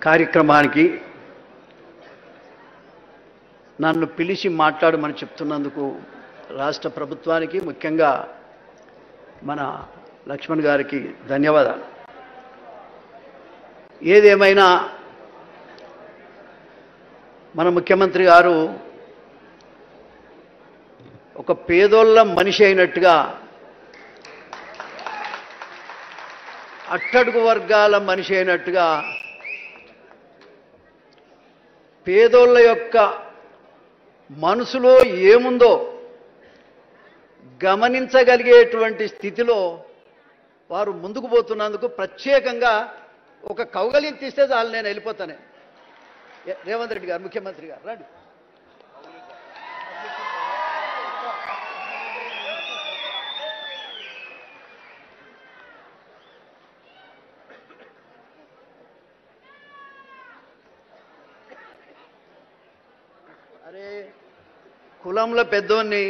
కార్యక్రమానికి నన్ను పిలిచి మాట్లాడమని చెప్తున్నందుకు రాష్ట్ర ప్రభుత్వానికి, ముఖ్యంగా మన లక్ష్మణ్ గారికి ధన్యవాదాలు. ఏదేమైనా మన ముఖ్యమంత్రి గారు ఒక పేదోళ్ళ మనిషి అయినట్టుగా, అట్టడుగు వర్గాల మనిషి అయినట్టుగా పేదోళ్ళ యొక్క మనసులో ఏముందో గమనించగలిగేటువంటి స్థితిలో వారు ముందుకు పోతున్నందుకు ప్రత్యేకంగా ఒక కౌగలింపు తీస్తే చాలు, నేను వెళ్ళిపోతానే. రేవంత్ రెడ్డి గారు, ముఖ్యమంత్రి గారు రండి. అరే, కులంలో పెద్దోన్ని,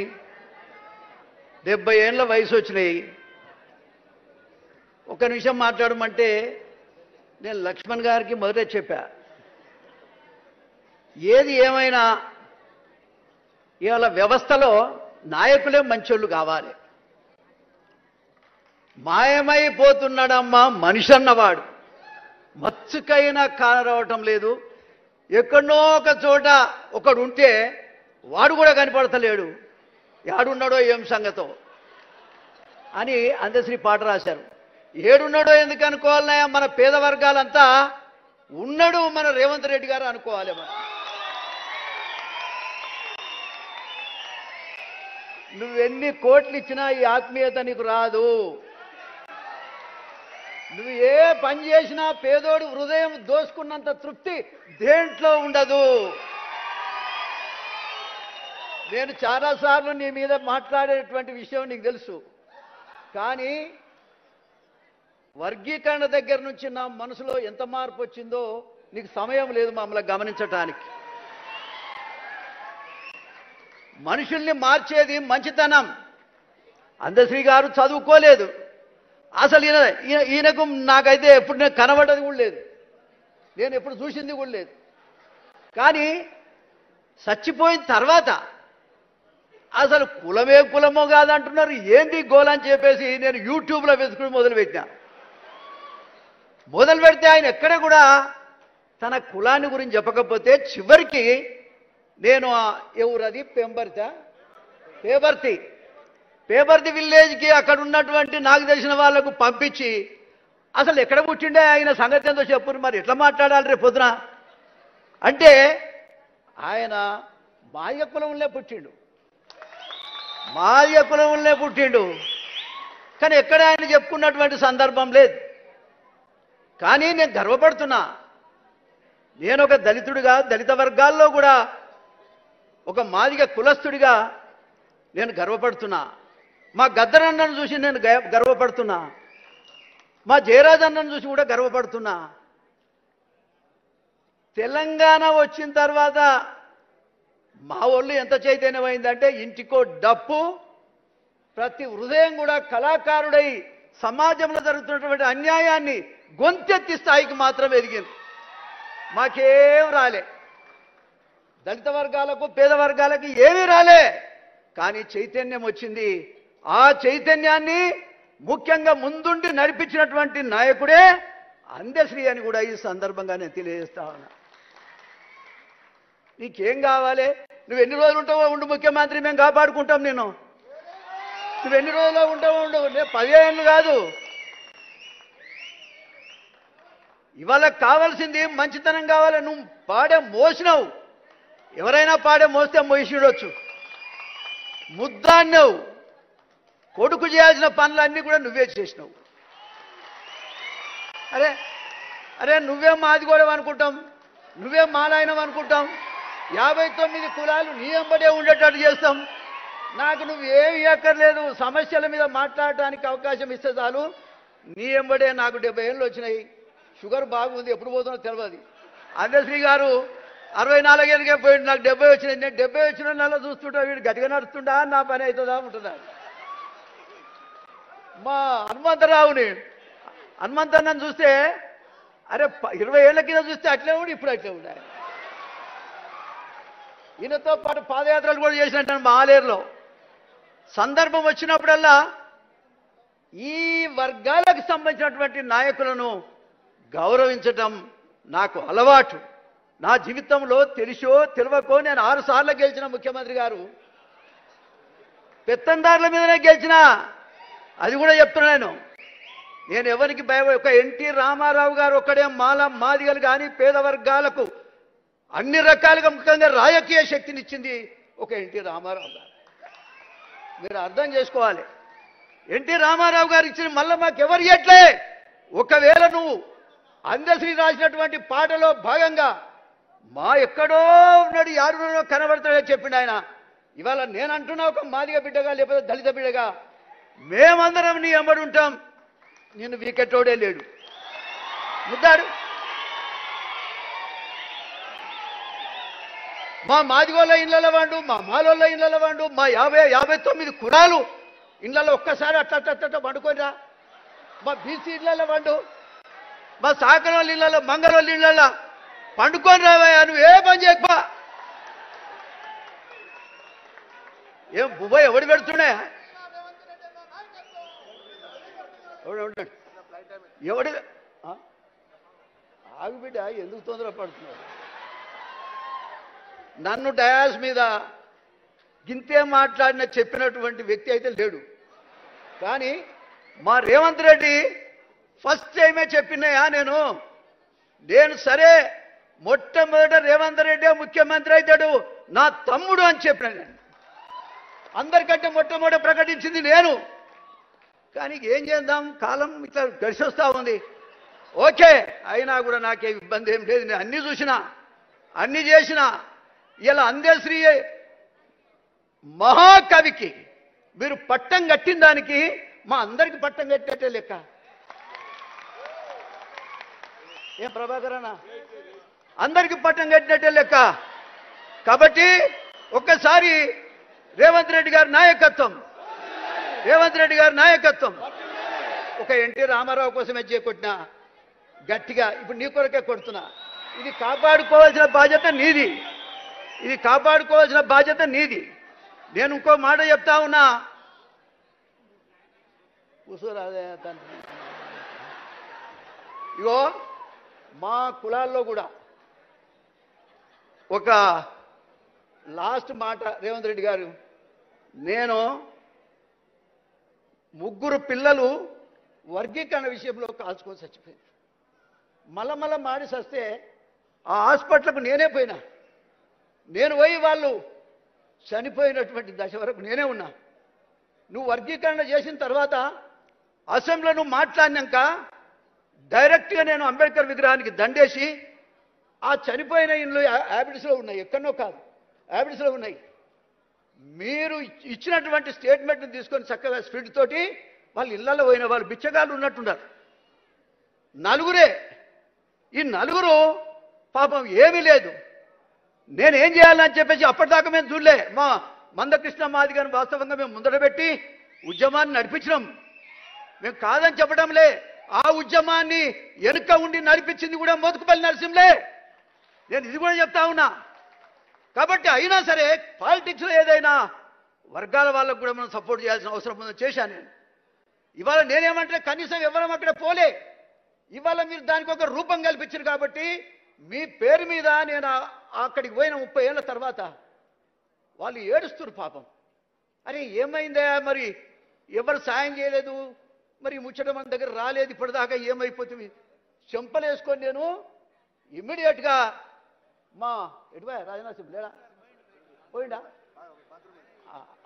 70 ఏళ్ళ వయసు వచ్చినాయి, ఒక నిమిషం మాట్లాడమంటే నేను లక్ష్మణ్ గారికి మొదటే చెప్పా, ఏది ఏమైనా ఇవాళ వ్యవస్థలో నాయకులే మంచోళ్ళు కావాలి. మాయమైపోతున్నాడమ్మా మనిషి అన్నవాడు, మచ్చుకైనా కానరావటం లేదు. ఎక్కడో ఒక చోట ఒకడు ఉంటే వాడు కూడా కనపడతలేడు, ఏడున్నాడో ఏం సంగతో అని అందశ్రీ పాట రాశారు. ఏడున్నాడో ఎందుకు అనుకోవాలన్నా, మన పేద వర్గాలంతా ఉన్నాడు మన రేవంత్ రెడ్డి గారు అనుకోవాలి. నువ్వెన్ని కోట్లు ఇచ్చినా ఈ ఆత్మీయత నీకు రాదు. నువ్వు ఏ పని చేసినా పేదోడు హృదయం దోసుకున్నంత తృప్తి దేంట్లో ఉండదు. నేను చాలాసార్లు నీ మీద మాట్లాడేటువంటి విషయం నీకు తెలుసు, కానీ వర్గీకరణ దగ్గర నుంచి నా మనసులో ఎంత మార్పు వచ్చిందో నీకు సమయం లేదు మమ్మల్ని గమనించటానికి. మనుషుల్ని మార్చేది మంచితనం. అందశ్రీ గారు చదువుకోలేదు, అసలు ఈయనకు నాకైతే ఎప్పుడు నేను కనబడ్డది కూడా లేదు, నేను ఎప్పుడు చూసింది కూడా లేదు. కానీ చచ్చిపోయిన తర్వాత అసలు కులమే కులమో కాదంటున్నారు, ఏంది గోలని చెప్పేసి నేను యూట్యూబ్లో వెతుకుని మొదలు పెడితే ఆయన ఎక్కడ కూడా తన కులాన్ని గురించి చెప్పకపోతే చివరికి నేను ఎవరది పేపర్తి విలేజ్కి అక్కడ ఉన్నటువంటి నాకు తెలిసిన వాళ్లకు పంపించి అసలు ఎక్కడ పుట్టిండే ఆయన సంగతి ఏందో చెప్పు, మరి ఎట్లా మాట్లాడాలి రేపు పొద్దున అంటే, ఆయన మాదిగ కులంలో పుట్టిండు, కానీ ఎక్కడ ఆయన చెప్పుకున్నటువంటి సందర్భం లేదు. కానీ నేను గర్వపడుతున్నా, నేను ఒక దళితుడిగా, దళిత వర్గాల్లో కూడా ఒక మాదిగ కులస్తుడిగా నేను గర్వపడుతున్నా. మా గద్దరన్నను చూసి నేను గర్వపడుతున్నా, మా జయరాజన్నను చూసి కూడా గర్వపడుతున్నా. తెలంగాణ వచ్చిన తర్వాత మా వాళ్ళు ఎంత చైతన్యమైందంటే, ఇంటికో డప్పు, ప్రతి హృదయం కూడా కళాకారుడై సమాజంలో జరుగుతున్నటువంటి అన్యాయాన్ని గొంతెత్తి స్థాయికి మాత్రం ఎదిగింది. మాకేం రాలే, దళిత వర్గాలకు పేద వర్గాలకు ఏమీ రాలే, కానీ చైతన్యం వచ్చింది. ఆ చైతన్యాన్ని ముఖ్యంగా ముందుండి నడిపించినటువంటి నాయకుడే అందశ్రీ అని కూడా ఈ సందర్భంగా నేను తెలియజేస్తా ఉన్నా. నీకేం కావాలి? నువ్వు ఎన్ని రోజులు ఉంటావో ఉండు ముఖ్యమంత్రి, మేము కాపాడుకుంటాం నేను. నువ్వు ఎన్ని రోజుల్లో ఉంటావో ఉండు, నేను 10 ఏళ్ళు కాదు. ఇవాళ కావాల్సింది మంచితనం కావాలి. నువ్వు పాడే మోసినావు, ఎవరైనా పాడే మోస్తే మోసిడొచ్చు. ముద్దాన్నావు, కొడుకు చేయాల్సిన పనులన్నీ కూడా నువ్వే చేసినావు. అరే నువ్వే మాది కూడా అనుకుంటాం, నువ్వే మాలాయనం అనుకుంటాం. 59 కులాలు నీ వెంబడే ఉండేటట్టు చేస్తాం. నాకు నువ్వు ఏమి ఎక్కర్లేదు, సమస్యల మీద మాట్లాడటానికి అవకాశం ఇస్తే చాలు. నీ వెంబడే నాకు 70 ఏళ్ళు వచ్చినాయి, షుగర్ బాగుంది, ఎప్పుడు పోతున్నా తెలియదు. అందశ్రీ గారు 64 ఏళ్ళకే పోయింది, నాకు 70 వచ్చినాయి. నేను 70 వచ్చిన నెల చూస్తుంటా, వీడు గట్టిగా నడుస్తుంటా, నా పని అవుతుందా ఉంటుందా. మా హనుమంతరావుని, హనుమంతన్నను చూస్తే అరే 20 ఏళ్ల కింద చూస్తే అట్లే ఉండి ఇప్పుడు అట్లే ఉండాలి. ఈయనతో పాటు పాదయాత్రలు కూడా చేసినట్టు మా ఆలేరులో. సందర్భం వచ్చినప్పుడల్లా ఈ వర్గాలకు సంబంధించినటువంటి నాయకులను గౌరవించటం నాకు అలవాటు. నా జీవితంలో తెలిసో తెలియకో నేను 6 సార్లు గెలిచిన ముఖ్యమంత్రి గారు. పెత్తందారుల మీదనే గెలిచిన, అది కూడా చెప్తున్నాను. నేను ఎవరికి ఒక ఎన్టీ రామారావు గారు ఒక్కడే మాదిగలు కానీ పేద వర్గాలకు అన్ని రకాలుగా ముఖ్యంగా రాజకీయ శక్తినిచ్చింది ఒక ఎన్టీ రామారావు గారు. మీరు అర్థం చేసుకోవాలి. ఎన్టీ రామారావు గారు ఇచ్చిన మళ్ళీ మాకెవరు ఇయ్యట్లే. ఒకవేళ నువ్వు అందశ్రీ రాసినటువంటి పాటలో భాగంగా మా ఎక్కడో ఉన్నాడు యారునో కనబడతాడని చెప్పిండు ఆయన. ఇవాళ నేను అంటున్నా ఒక మాదిగ బిడ్డగా లేకపోతే దళిత బిడ్డగా మేమందరం నీ అమ్మడు ఉంటాం. నేను వీకెట్టోడే లేడు ముద్దాడు. మా మాదిగోళ్ళ ఇళ్ళలో వాడు, మా మాలోళ్ళ ఇళ్ళలో వాడు, మా 59 కులాలు ఇళ్ళలో ఒక్కసారి అట్ట వండుకోనిరా. మా బీసీ ఇళ్ళలో వాడు, మా సాకరోళ్ళ ఇళ్ళలో మంగళోళ్ళ ఇళ్ళలో పండుకొని రావయ్యా. నువ్వు ఏ పని చేయకపో. ఏం బువ్వ ఎవడు పెడుతున్నా ఎవడు ఆగు బిడ్డ, ఎందుకు తొందరపడుతున్నాడు? నన్ను డయాస్ మీద గింతే మాట్లాడిన చెప్పినటువంటి వ్యక్తి అయితే లేడు. కానీ మా రేవంత్ రెడ్డి ఫస్ట్ టైమే చెప్పినాయా నేను సరే మొట్టమొదట రేవంత్ రెడ్డి ముఖ్యమంత్రి అవుతాడు నా తమ్ముడు అని చెప్పిన. నేను అందరికంటే మొట్టమొదట ప్రకటించింది నేను. కానీ ఏం చేద్దాం, కాలం ఇట్లా గడిచొస్తా ఉంది. ఓకే, అయినా కూడా నాకే ఇబ్బంది ఏం లేదు. నేను అన్నీ చూసినా, అన్నీ చేసినా. ఇలా అందశ్రీ మహాకవికి మీరు పట్టం కట్టిన దానికి మా అందరికి పట్టం కట్టినట్టే లెక్క. ఏం ప్రభాకర్ అన్న, అందరికి పట్టం కట్టినట్టే లెక్క. కాబట్టి ఒక్కసారి రేవంత్ రెడ్డి గారి నాయకత్వం ఒక ఎన్టీ రామారావు కోసమే చేకొట్టినా గట్టిగా ఇప్పుడు నీ కొరకే కొడుతున్నా. ఇది కాపాడుకోవాల్సిన బాధ్యత నీది. నేను ఇంకో మాట చెప్తా ఉన్నా. కూర్చోరాదే తండ్రి. ఇగో మా కులాల్లో కూడా ఒక లాస్ట్ మాట రేవంత్ రెడ్డి గారు, నేను 3 పిల్లలు వర్గీకరణ విషయంలో కాల్చుకొని చచ్చిపోయింది. మళ్ళా మాడి వస్తే ఆ హాస్పిటల్కు నేనే పోయినా. నేను పోయి వాళ్ళు చనిపోయినటువంటి దశ వరకు నేనే ఉన్నా. నువ్వు వర్గీకరణ చేసిన తర్వాత అసెంబ్లీలో నువ్వు మాట్లాడినాక డైరెక్ట్గా నేను అంబేద్కర్ విగ్రహానికి దండేసి ఆ చనిపోయిన ఇండ్లు హ్యాబిట్స్లో ఉన్నాయి, ఎక్కడో కాదు హ్యాబిట్స్లో ఉన్నాయి. మీరు ఇచ్చినటువంటి స్టేట్మెంట్ని తీసుకొని చక్కగా స్పీడ్ తోటి వాళ్ళు ఇళ్లలో పోయిన వాళ్ళు బిచ్చగాళ్ళు ఉన్నట్టున్నారు. 4 ఈ 4 పాపం ఏమీ లేదు. నేనేం చేయాలని చెప్పేసి అప్పటిదాకా మేము చూడలే. మా మందకృష్ణ మాదిగని వాస్తవంగా మేము ముందర పెట్టి ఉద్యమాన్ని నడిపించినాం. మేము కాదని చెప్పడంలే. ఆ ఉద్యమాన్ని వెనుక ఉండి నడిపించింది కూడా మోతుకుపల్లి నరసింహలే. నేను ఇది కూడా చెప్తా ఉన్నా. కాబట్టి అయినా సరే పాలిటిక్స్లో ఏదైనా వర్గాల వాళ్ళకు కూడా మనం సపోర్ట్ చేయాల్సిన అవసరం ఉందని చేశాను నేను. ఇవాళ నేనేమంటే కనీసం ఎవరం అక్కడ పోలే. ఇవాళ మీరు దానికి ఒక రూపం కల్పించారు కాబట్టి మీ పేరు మీద నేను అక్కడికి పోయిన 30 ఏళ్ళ తర్వాత వాళ్ళు ఏడుస్తున్నారు పాపం. అరే ఏమైందా, మరి ఎవరు సాయం చేయలేదు, మరి ముచ్చట మన దగ్గర రాలేదు, ఇప్పటిదాకా ఏమైపోతుంది చెంపలేసుకొని నేను ఇమ్మీడియట్గా మా ఎటువా రాజనాథ్ లేడా పోయిండా,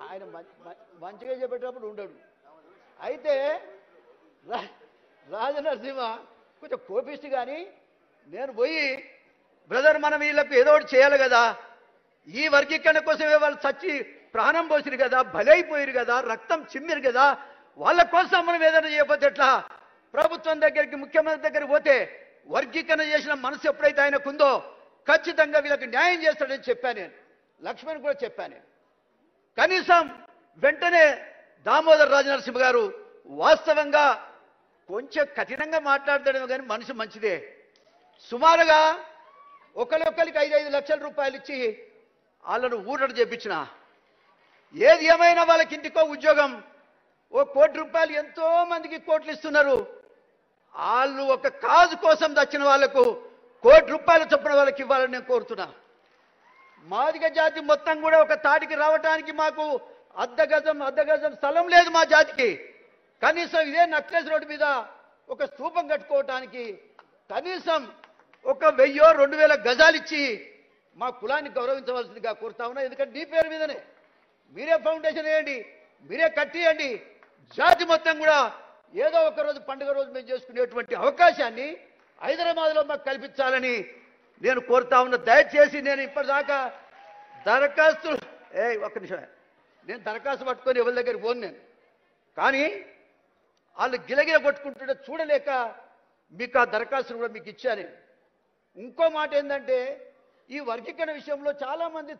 ఆయన మంచిగా చెప్పేటప్పుడు ఉండడు. అయితే రాజనరసింహ కొంచెం కోపిస్ట్ కానీ నేను పోయి బ్రదర్ మనం వీళ్ళకు ఏదో ఒకటి చేయాలి కదా, ఈ వర్గీకరణ కోసమే వాళ్ళు చచ్చి ప్రాణం పోసిరు కదా, బలైపోయారు కదా, రక్తం చిమ్మిరు కదా, వాళ్ళ కోసం మనం ఏదైనా చేయకపోతే ఎట్లా? ప్రభుత్వం దగ్గరికి ముఖ్యమంత్రి దగ్గరికి పోతే వర్గీకరణ చేసిన మనసు ఎప్పుడైతే ఆయనకుందో ఖచ్చితంగా వీళ్ళకి న్యాయం చేస్తాడని చెప్పాను నేను. లక్ష్మణ్ కూడా చెప్పాను. కనీసం వెంటనే దామోదర్ రాజనరసింహ గారు వాస్తవంగా కొంచెం కఠినంగా మాట్లాడతాడేమో కానీ మనిషి మంచిదే. సుమారుగా ఒకరికి 5 లక్షల రూపాయలు ఇచ్చి వాళ్ళను ఊరట చేపించిన. ఏది ఏమైనా వాళ్ళకి ఇంటికో ఉద్యోగం, ₹1 కోటి ఎంతో మందికి కోట్లు ఇస్తున్నారు. వాళ్ళు ఒక కాజు కోసం దచ్చిన వాళ్లకు ₹1 కోటి చొప్పున వాళ్ళకి ఇవ్వాలని నేను కోరుతున్నా. మాదిగ జాతి మొత్తం కూడా ఒక తాటికి రావడానికి మాకు అర్ధగజం స్థలం లేదు మా జాతికి. కనీసం ఇదే నక్లెస్ రోడ్డు మీద ఒక స్తూపం కట్టుకోవటానికి కనీసం ఒక 1000-2000 గజాలు ఇచ్చి మా కులాన్ని గౌరవించవలసిందిగా కోరుతా ఉన్నా. ఎందుకంటే నీ పేరు మీదనే మీరే ఫౌండేషన్ వేయండి, మీరే కట్టియండి. జాతి మొత్తం కూడా ఏదో ఒక రోజు పండుగ రోజు మేము చేసుకునేటువంటి అవకాశాన్ని హైదరాబాద్లో మాకు కల్పించాలని నేను కోరుతా ఉన్నా. దయచేసి నేను ఇప్పటిదాకా దరఖాస్తులు ఒక్క నిమిషమే, నేను దరఖాస్తు పట్టుకొని ఎవరి దగ్గరికి పోను నేను. కానీ వాళ్ళు గిలగిల కొట్టుకుంటుంటే చూడలేక మీకు ఆ దరఖాస్తులు కూడా మీకు ఇచ్చాను. ఇంకో మాట ఏంటంటే ఈ వర్గీకరణ విషయంలో చాలామంది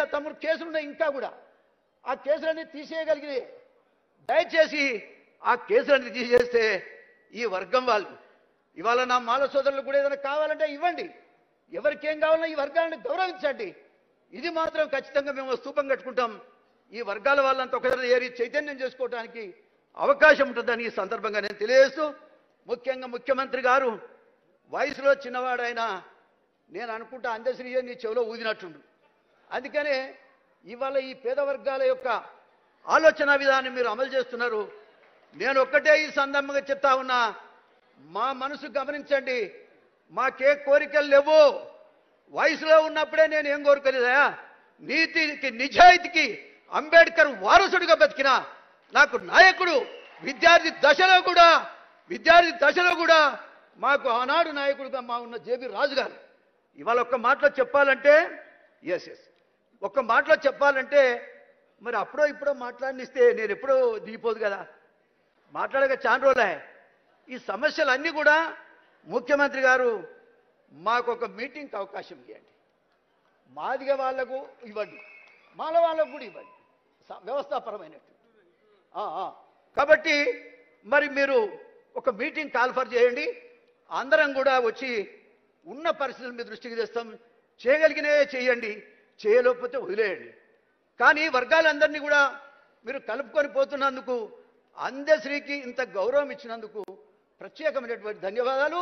ఆ తమ్ముడు కేసులు ఉన్నాయి. ఇంకా కూడా ఆ కేసులన్నీ తీసేయగలిగినాయి. దయచేసి ఆ కేసులన్నీ తీసేస్తే ఈ వర్గం వాళ్ళు ఇవాళ నా మాల సోదరులకు కూడా ఏదైనా కావాలంటే ఇవ్వండి. ఎవరికేం కావాలన్నా ఈ వర్గాలను గౌరవించండి. ఇది మాత్రం ఖచ్చితంగా మేము స్తూపం కట్టుకుంటాం. ఈ వర్గాల వాళ్ళంతా ఒకసారి ఏరి చైతన్యం చేసుకోవడానికి అవకాశం ఉంటుందని ఈ సందర్భంగా నేను తెలియజేస్తూ, ముఖ్యంగా ముఖ్యమంత్రి గారు వయసులో చిన్నవాడైనా నేను అనుకుంటా అందశ్రీ నీ చెవిలో ఊదినట్టుండు. అందుకనే ఇవాళ ఈ పేద వర్గాల యొక్క ఆలోచన విధానం మీరు అమలు చేస్తున్నారు. నేను ఒక్కటే ఈ సందర్భంగా చెప్తా ఉన్నా, మా మనసు గమనించండి. మాకే కోరికలు లేవు. వయసులో ఉన్నప్పుడే నేను ఏం కోరుకోలేదా, నీతికి నిజాయితీకి అంబేద్కర్ వారసుడిగా బతికినా నాకు నాయకుడు విద్యార్థి దశలో కూడా మాకు ఆనాడు నాయకుడిగా మా ఉన్న జేబీ రాజు గారు. ఇవాళ ఒక్క మాటలో చెప్పాలంటే ఒక్క మాటలో చెప్పాలంటే మరి అప్పుడో ఇప్పుడో మాట్లాడినిస్తే నేను ఎప్పుడో దిగిపోదు కదా, మాట్లాడక చాలా రోజులే. ఈ సమస్యలన్నీ కూడా ముఖ్యమంత్రి గారు మాకు ఒక మీటింగ్కి అవకాశం ఇవ్వండి. మాదిగ వాళ్లకు ఇవ్వండి, మాల వాళ్ళకు కూడా ఇవ్వండి, వ్యవస్థాపరమైనట్టు. కాబట్టి మరి మీరు ఒక మీటింగ్ కాల్ఫర్ చేయండి. అందరం కూడా వచ్చి ఉన్న పరిస్థితుల మీద దృష్టికి తెస్తాం. చేయగలిగినే చేయండి, చేయలేకపోతే వదిలేయండి. కానీ వర్గాలందరినీ కూడా మీరు కలుపుకొని పోతున్నందుకు, అందశ్రీకి ఇంత గౌరవం ఇచ్చినందుకు ప్రత్యేకమైనటువంటి ధన్యవాదాలు.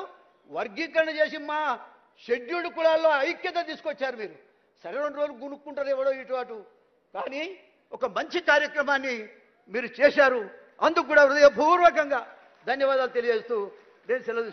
వర్గీకరణ చేసి మా షెడ్యూల్డ్ కులాల్లో ఐక్యత తీసుకొచ్చారు మీరు. సరే 2 రోజులు గునుక్కుంటారు ఎవడో ఇటు అటు, కానీ ఒక మంచి కార్యక్రమాన్ని మీరు చేశారు. అందుకు కూడా హృదయపూర్వకంగా ధన్యవాదాలు తెలియజేస్తూ నేను సెలవు